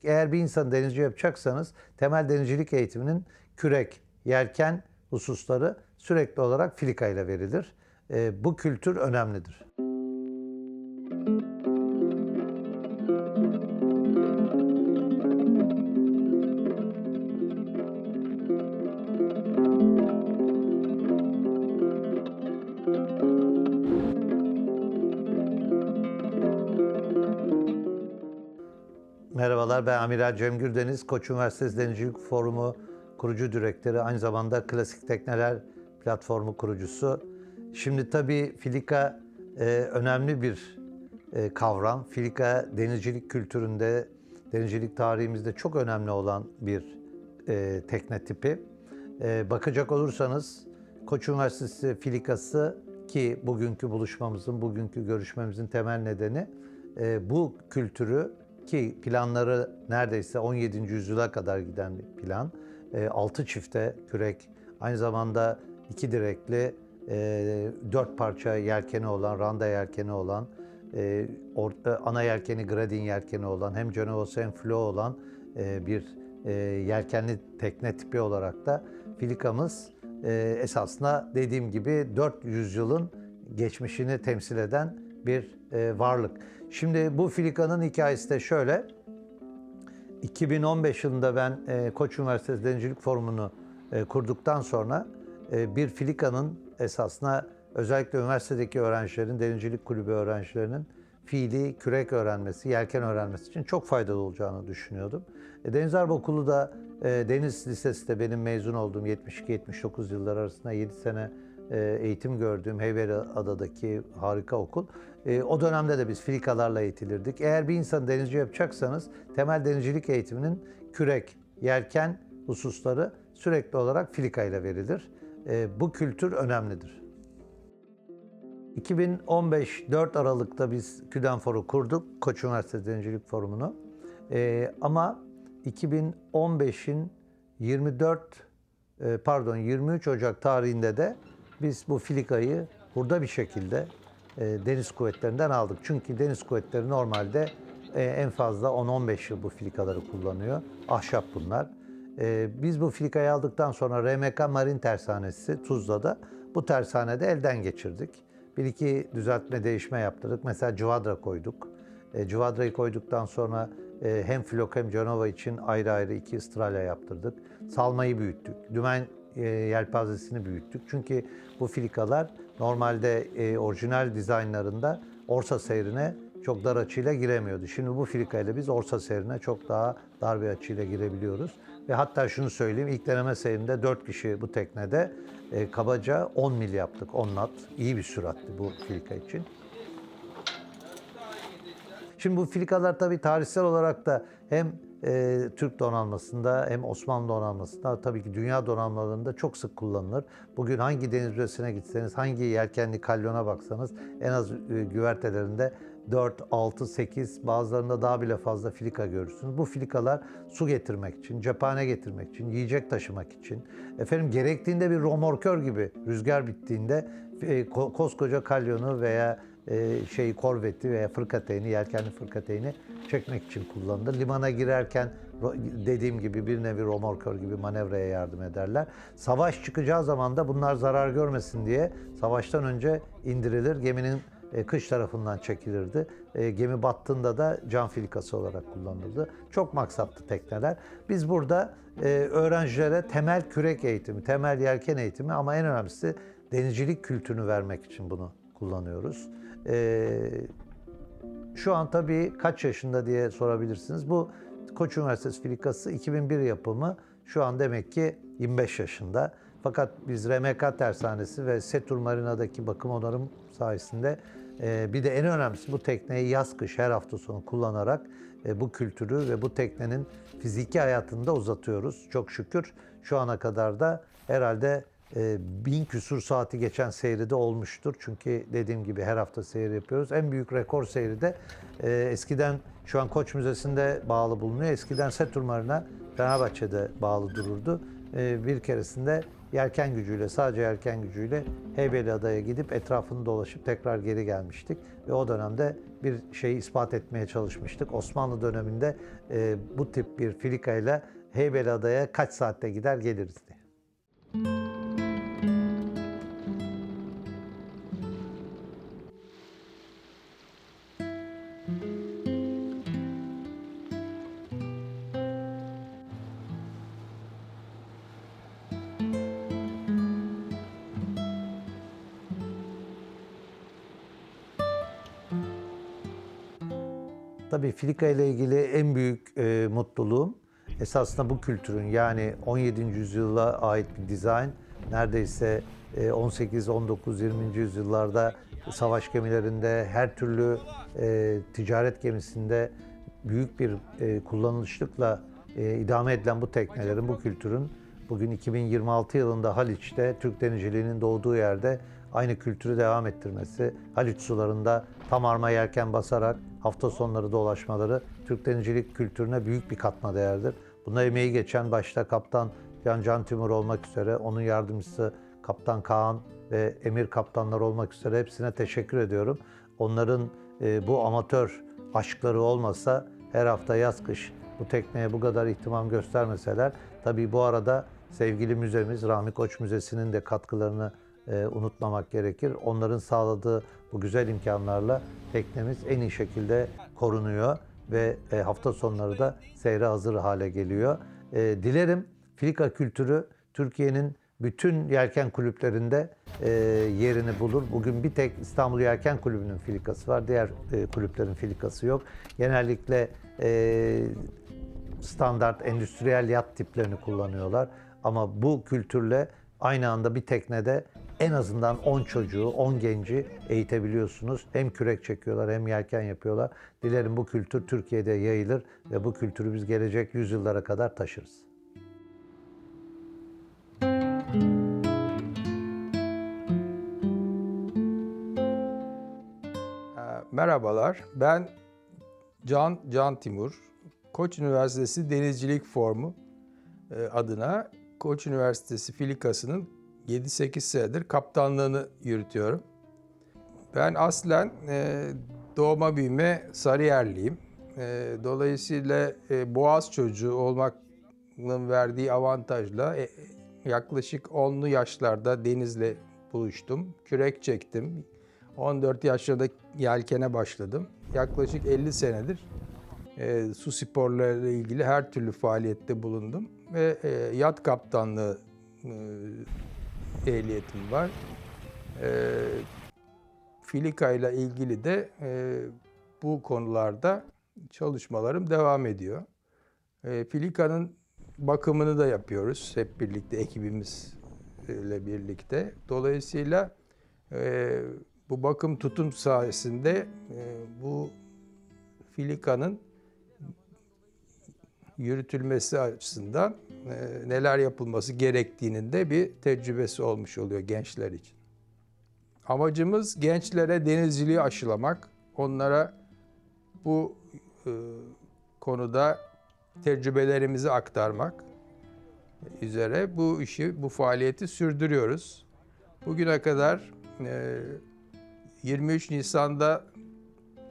Eğer bir insan denizci yapacaksanız temel denizcilik eğitiminin kürek, yelken hususları sürekli olarak filika ile verilir. Bu kültür önemlidir. Merhabalar, ben Amiral Cem Gürdeniz, Koç Üniversitesi Denizcilik Forumu kurucu direktörü, aynı zamanda Klasik Tekneler platformu kurucusu. Şimdi tabii filika önemli bir kavram. Filika denizcilik kültüründe, denizcilik tarihimizde çok önemli olan bir tekne tipi. Bakacak olursanız Koç Üniversitesi filikası ki bugünkü buluşmamızın, bugünkü görüşmemizin temel nedeni bu kültürü ki planları neredeyse 17. yüzyıla kadar giden bir plan. 6 çifte kürek, aynı zamanda 2 direkli, 4 parça yelkeni olan, randa yelkeni olan, ana yelkeni gradin yelkeni olan, hem Cenova'sı hem Flo olan bir yelkenli tekne tipi olarak da filikamız esasında dediğim gibi 400 yılın geçmişini temsil eden bir varlık. Şimdi bu filikanın hikayesi de şöyle. 2015 yılında ben Koç Üniversitesi Denizcilik Forumu'nu kurduktan sonra bir filikanın esasında özellikle üniversitedeki öğrencilerin, denizcilik kulübü öğrencilerinin fiili kürek öğrenmesi, yelken öğrenmesi için çok faydalı olacağını düşünüyordum. Deniz Harp Okulu da Deniz Lisesi de benim mezun olduğum 72-79 yıllar arasında 7 sene eğitim gördüğüm Heybeliada'daki harika okul. O dönemde de biz filikalarla eğitilirdik. Eğer bir insan denizci yapacaksanız temel denizcilik eğitiminin kürek, yelken hususları sürekli olarak filika ile verilir. Bu kültür önemlidir. 2015 4 Aralık'ta biz KÜDENFOR'u kurduk, Koç Üniversitesi Denizcilik Forumu'nu. Ama 2015'in 23 Ocak tarihinde de biz bu filikayı burada bir şekilde Deniz Kuvvetleri'nden aldık. Çünkü Deniz Kuvvetleri normalde en fazla 10-15 yıl bu filikaları kullanıyor. Ahşap bunlar. Biz bu filikayı aldıktan sonra RMK Marin Tersanesi Tuzla'da bu tersanede elden geçirdik. Bir iki düzeltme, değişme yaptırdık. Mesela cıvadra koyduk. Cıvadrayı koyduktan sonra hem Flok hem Cenova için ayrı ayrı 2 ıstralya yaptırdık. Salmayı büyüttük. Dümen yelpazesini büyüttük. Çünkü bu filikalar normalde orijinal dizaynlarında orsa seyrine çok dar açıyla giremiyordu. Şimdi bu filikayla biz orsa seyrine çok daha dar bir açıyla girebiliyoruz. Ve hatta şunu söyleyeyim, ilk deneme seyrinde 4 kişi bu teknede kabaca 10 mil yaptık, 10 knot. İyi bir süratti bu filika için. Şimdi bu filikalar tabii tarihsel olarak da hem Türk donanmasında hem Osmanlı donanmasında tabii ki dünya donanmalarında çok sık kullanılır. Bugün hangi deniz müzesine gitseniz, hangi yelkenli kalyona baksanız en az güvertelerinde 4, 6, 8 bazılarında daha bile fazla filika görürsünüz. Bu filikalar su getirmek için, cephane getirmek için, yiyecek taşımak için, gerektiğinde bir romorkör gibi rüzgar bittiğinde koskoca kalyonu veya korveti veya fırkateyni, yelkenli fırkateyni çekmek için kullanılır. Limana girerken dediğim gibi bir nevi romorkör gibi manevraya yardım ederler. Savaş çıkacağı zaman da bunlar zarar görmesin diye savaştan önce indirilir. Geminin kış tarafından çekilirdi. Gemi battığında da can filikası olarak kullanılırdı. Çok maksatlı tekneler. Biz burada öğrencilere temel kürek eğitimi, temel yelken eğitimi ama en önemlisi denizcilik kültürünü vermek için bunu kullanıyoruz. Şu an tabii kaç yaşında diye sorabilirsiniz. Bu Koç Üniversitesi filikası 2001 yapımı. Şu an demek ki 25 yaşında. Fakat biz RMK Tersanesi ve Setur Marina'daki bakım onarım sayesinde bir de en önemlisi bu tekneyi yaz kış her hafta sonu kullanarak bu kültürü ve bu teknenin fiziki hayatını da uzatıyoruz. Çok şükür şu ana kadar da herhalde 1000 küsur saati geçen seyri de olmuştur. Çünkü dediğim gibi her hafta seyir yapıyoruz. En büyük rekor seyri de eskiden şu an Koç Müzesi'nde bağlı bulunuyor. Eskiden Setur Marina Fenerbahçe'de bağlı dururdu. bir keresinde yelken gücüyle, sadece yelken gücüyle Heybeliada'ya gidip etrafını dolaşıp tekrar geri gelmiştik. Ve o dönemde bir şeyi ispat etmeye çalışmıştık. Osmanlı döneminde bu tip bir filikayla Heybeliada'ya kaç saatte gider geliriz diye. Tabii filika ile ilgili en büyük mutluluğum esasında bu kültürün, yani 17. yüzyıla ait bir dizayn. Neredeyse 18, 19, 20. yüzyıllarda savaş gemilerinde, her türlü ticaret gemisinde büyük bir kullanılışlıkla idame edilen bu teknelerin, bu kültürün bugün 2026 yılında Haliç'te Türk denizciliğinin doğduğu yerde aynı kültürü devam ettirmesi, Haliç sularında tam arma yelken basarak hafta sonları dolaşmaları Türk denizcilik kültürüne büyük bir katma değerdir. Buna emeği geçen başta Kaptan Can Timur olmak üzere, onun yardımcısı Kaptan Kaan ve Emir kaptanlar olmak üzere hepsine teşekkür ediyorum. Onların bu amatör aşkları olmasa, her hafta yaz kış bu tekneye bu kadar ihtimam göstermeseler, tabii bu arada sevgili müzemiz Rahmi Koç Müzesi'nin de katkılarını unutmamak gerekir. Onların sağladığı bu güzel imkanlarla teknemiz en iyi şekilde korunuyor ve hafta sonları da seyre hazır hale geliyor. Dilerim filika kültürü Türkiye'nin bütün yelken kulüplerinde yerini bulur. Bugün bir tek İstanbul Yelken Kulübü'nün filikası var. Diğer kulüplerin filikası yok. Genellikle standart endüstriyel yat tiplerini kullanıyorlar. Ama bu kültürle aynı anda bir teknede en azından 10 çocuğu, 10 genci eğitebiliyorsunuz. Hem kürek çekiyorlar hem yelken yapıyorlar. Dilerim bu kültür Türkiye'de yayılır ve bu kültürü biz gelecek yüzyıllara kadar taşırız. Merhabalar, ben Can Timur. Koç Üniversitesi Denizcilik Formu adına Koç Üniversitesi Filikası'nın 7-8 senedir kaptanlığını yürütüyorum. Ben aslen doğma büyüme Sarıyerliyim. Dolayısıyla Boğaz çocuğu olmanın verdiği avantajla yaklaşık 10'lu yaşlarda denizle buluştum. Kürek çektim. 14 yaşında yelkene başladım. Yaklaşık 50 senedir su sporlarıyla ilgili her türlü faaliyette bulundum. Ve yat kaptanlığı ehliyetim var. Filika ile ilgili de bu konularda çalışmalarım devam ediyor. Filika'nın bakımını da yapıyoruz hep birlikte, ekibimizle birlikte. Dolayısıyla bu bakım tutum sayesinde bu filika'nın yürütülmesi açısından neler yapılması gerektiğinin de bir tecrübesi olmuş oluyor gençler için. Amacımız gençlere denizciliği aşılamak, onlara bu konuda tecrübelerimizi aktarmak üzere bu işi, bu faaliyeti sürdürüyoruz. Bugüne kadar 23 Nisan'da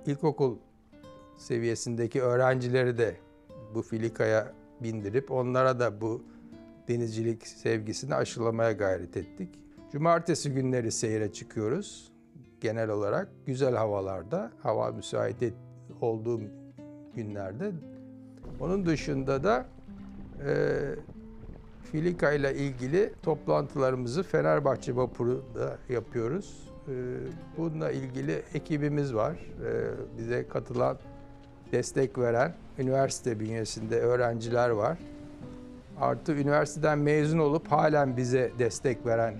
ilkokul seviyesindeki öğrencileri de bu filikaya bindirip onlara da bu denizcilik sevgisini aşılamaya gayret ettik. Cumartesi günleri seyre çıkıyoruz genel olarak güzel havalarda, hava müsait olduğu günlerde. Onun dışında da filika ile ilgili toplantılarımızı Fenerbahçe Vapuru'da yapıyoruz. Bununla ilgili ekibimiz var. Bize katılan, destek veren üniversite bünyesinde öğrenciler var. Artı üniversiteden mezun olup halen bize destek veren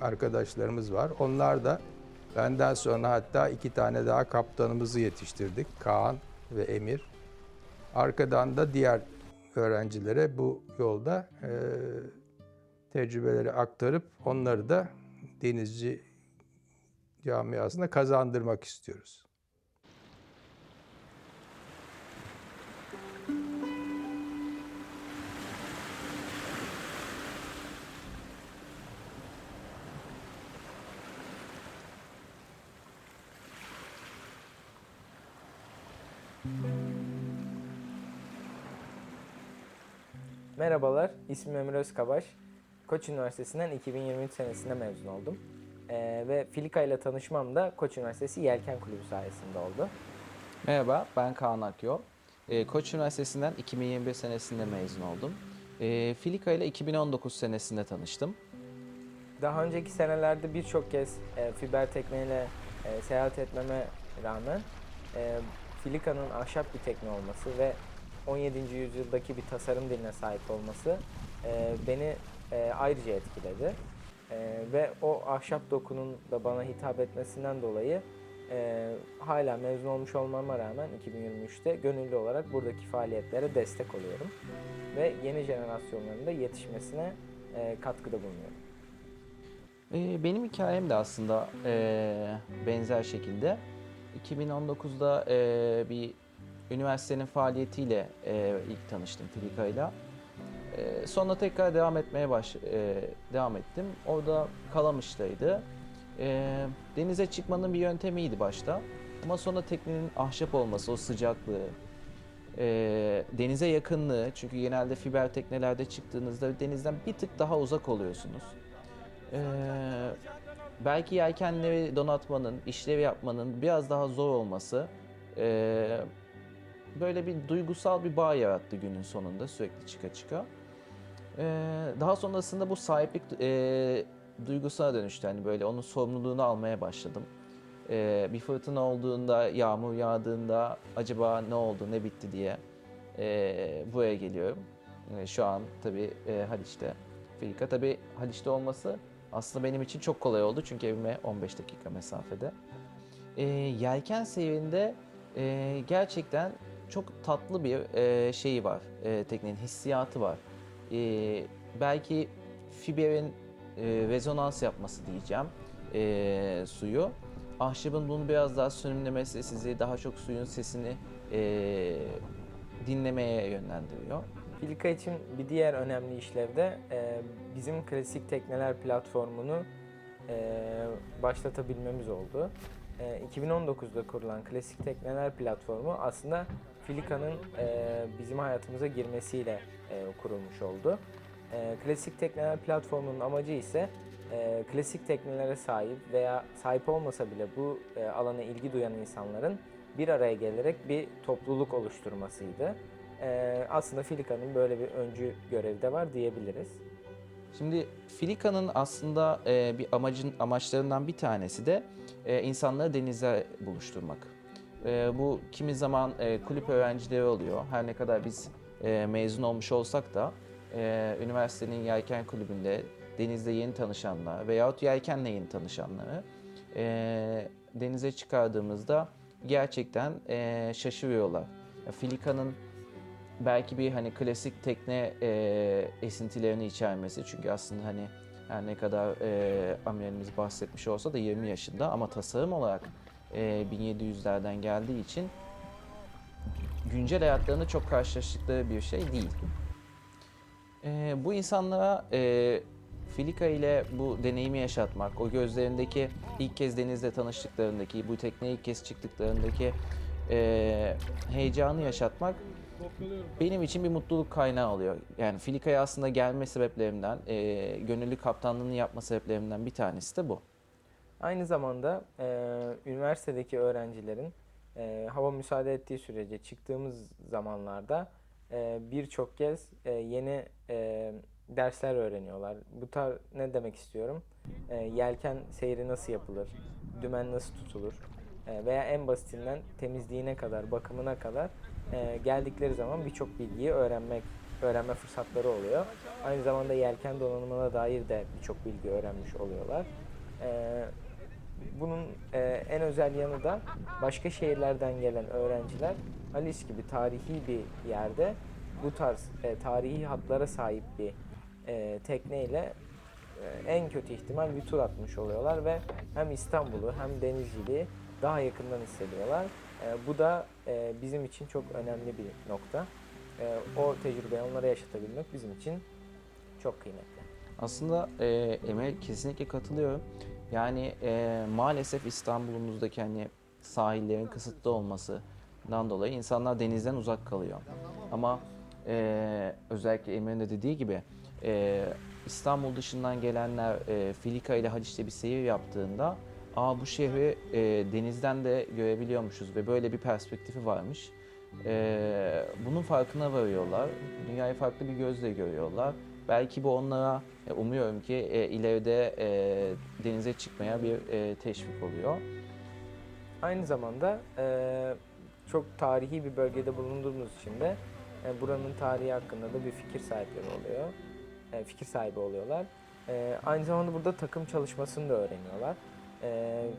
arkadaşlarımız var. Onlar da benden sonra hatta 2 tane daha kaptanımızı yetiştirdik. Kaan ve Emir. Arkadan da diğer öğrencilere bu yolda tecrübeleri aktarıp onları da denizci camiasına kazandırmak istiyoruz. Merhabalar, ismim Emre Özkabaş. Koç Üniversitesi'nden 2023 senesinde mezun oldum. Ve Filika ile tanışmam da Koç Üniversitesi Yelken Kulübü sayesinde oldu. Merhaba, ben Kaan Akyol. Koç Üniversitesi'nden 2021 senesinde mezun oldum. Filika ile 2019 senesinde tanıştım. Daha önceki senelerde birçok kez fiber tekneyle seyahat etmeme rağmen Filika'nın ahşap bir tekne olması ve 17. yüzyıldaki bir tasarım diline sahip olması beni ayrıca etkiledi. Ve o ahşap dokunun da bana hitap etmesinden dolayı hala mezun olmuş olmama rağmen 2023'te gönüllü olarak buradaki faaliyetlere destek oluyorum. Ve yeni jenerasyonların da yetişmesine katkıda bulunuyorum. Benim hikayem de aslında benzer şekilde. 2019'da bir üniversitenin faaliyetiyle ilk tanıştım Filika ile. Sonra tekrar devam ettim. Orada Kalamış'taydı. Denize çıkmanın bir yöntemiydi başta. Ama sonra teknenin ahşap olması, o sıcaklığı, denize yakınlığı, çünkü genelde fiber teknelerde çıktığınızda denizden bir tık daha uzak oluyorsunuz. Belki yelkenleri donatmanın, işlev yapmanın biraz daha zor olması böyle bir duygusal bir bağ yarattı günün sonunda, sürekli çıka çıka. Daha sonrasında bu sahiplik duygusuna dönüştü. Hani böyle onun sorumluluğunu almaya başladım. Bir fırtına olduğunda, yağmur yağdığında acaba ne oldu, ne bitti diye buraya geliyorum. Şu an tabii Haliç'te. Filika tabii Haliç'te olması aslında benim için çok kolay oldu çünkü evime 15 dakika mesafede. Yelken seyrinde gerçekten çok tatlı bir şeyi var, teknenin hissiyatı var. Belki fiberin rezonans yapması diyeceğim suyu. Ahşabın bunu biraz daha sönümlemesi sizi daha çok suyun sesini dinlemeye yönlendiriyor. Filika için bir diğer önemli işlev de bizim klasik tekneler platformunu başlatabilmemiz oldu. 2019'da kurulan klasik tekneler platformu aslında Filika'nın bizim hayatımıza girmesiyle kurulmuş oldu. Klasik tekneler platformunun amacı ise klasik teknelere sahip veya sahip olmasa bile bu alana ilgi duyan insanların bir araya gelerek bir topluluk oluşturmasıydı. Aslında Filika'nın böyle bir öncü görevi de var diyebiliriz. Şimdi Filika'nın aslında bir amaçlarından bir tanesi de insanları denizde buluşturmak. Bu kimi zaman kulüp öğrencileri oluyor. Her ne kadar biz mezun olmuş olsak da üniversitenin yelken kulübünde denizde yeni tanışanlar veyahut yelkenle yeni tanışanları denize çıkardığımızda gerçekten şaşırıyorlar. Filika'nın belki bir hani klasik tekne esintilerini içermesi, çünkü aslında hani her ne kadar amiralimiz bahsetmiş olsa da 20 yaşında ama tasarım olarak 1700'lerden geldiği için güncel hayatlarında çok karşılaştıkları bir şey değil. Bu insanlara Filika ile bu deneyimi yaşatmak, o gözlerindeki ilk kez denizle tanıştıklarındaki, bu tekneye ilk kez çıktıklarındaki heyecanı yaşatmak benim için bir mutluluk kaynağı oluyor. Yani Filika'ya aslında gelme sebeplerimden, gönüllü kaptanlığını yapma sebeplerimden bir tanesi de bu. Aynı zamanda üniversitedeki öğrencilerin hava müsaade ettiği sürece çıktığımız zamanlarda birçok kez yeni dersler öğreniyorlar. Ne demek istiyorum? Yelken seyri nasıl yapılır? Dümen nasıl tutulur? Veya en basitinden temizliğine kadar, bakımına kadar geldikleri zaman birçok bilgiyi öğrenme fırsatları oluyor. Aynı zamanda yelken donanımına dair de birçok bilgi öğrenmiş oluyorlar. Bunun en özel yanı da başka şehirlerden gelen öğrenciler Haliç gibi tarihi bir yerde bu tarz tarihi hatlara sahip bir tekneyle en kötü ihtimal bir tur atmış oluyorlar ve hem İstanbul'u hem Denizciliği daha yakından hissediyorlar. Bu da bizim için çok önemli bir nokta. O tecrübeyi onlara yaşatabilmek bizim için çok kıymetli. Aslında Emre, kesinlikle katılıyorum. Yani maalesef İstanbul'umuzdaki hani sahillerin kısıtlı olmasından dolayı insanlar denizden uzak kalıyor. Ama özellikle Emre'nin de dediği gibi İstanbul dışından gelenler Filika ile Haliç'te bir seyir yaptığında bu şehri denizden de görebiliyormuşuz ve böyle bir perspektifi varmış. Bunun farkına varıyorlar. Dünyayı farklı bir gözle görüyorlar. Belki bu onlara umuyorum ki ileride denize çıkmaya bir teşvik oluyor. Aynı zamanda çok tarihi bir bölgede bulunduğumuz için de buranın tarihi hakkında da bir fikir sahipleri oluyor. Fikir sahibi oluyorlar. Aynı zamanda burada takım çalışmasını da öğreniyorlar.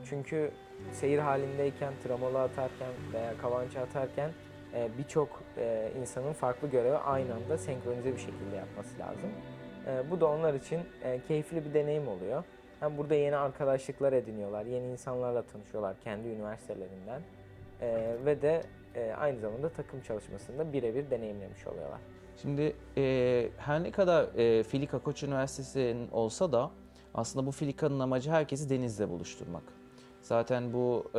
Çünkü seyir halindeyken, tramolu atarken veya kavança atarken birçok insanın farklı görevi aynı anda senkronize bir şekilde yapması lazım. Bu da onlar için keyifli bir deneyim oluyor. Hem burada yeni arkadaşlıklar ediniyorlar, yeni insanlarla tanışıyorlar kendi üniversitelerinden ve de aynı zamanda takım çalışmasında birebir deneyimlemiş oluyorlar. Şimdi her ne kadar Filika Koç Üniversitesi'nin olsa da aslında bu Filika'nın amacı herkesi denizle buluşturmak. Zaten bu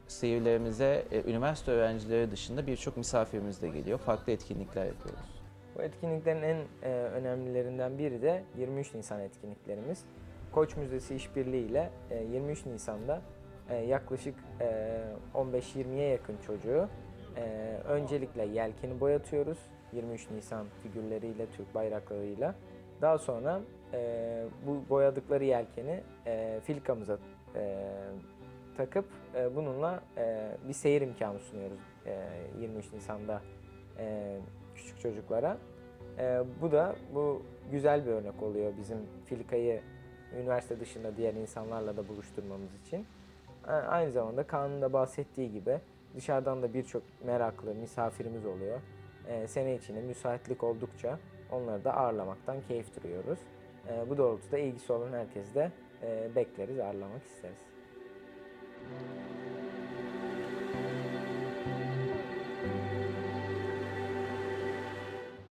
seyirlerimize üniversite öğrencileri dışında birçok misafirimiz de geliyor. Farklı etkinlikler yapıyoruz. Bu etkinliklerin en önemlilerinden biri de 23 Nisan etkinliklerimiz. Koç Müzesi işbirliği ile 23 Nisan'da yaklaşık 15-20'ye yakın çocuğu öncelikle yelkeni boyatıyoruz. 23 Nisan figürleriyle, Türk bayraklarıyla. Daha sonra bu boyadıkları yelkeni Filika'mıza takıp bununla bir seyir imkanı sunuyoruz 23 Nisan'da küçük çocuklara. Bu güzel bir örnek oluyor bizim Filika'yı üniversite dışında diğer insanlarla da buluşturmamız için. Aynı zamanda Kaan'ın da bahsettiği gibi dışarıdan da birçok meraklı misafirimiz oluyor. Sene içinde müsaitlik oldukça onları da ağırlamaktan keyif duyuyoruz. Bu doğrultuda ilgisi olan herkesi de bekleriz, ağırlamak isteriz.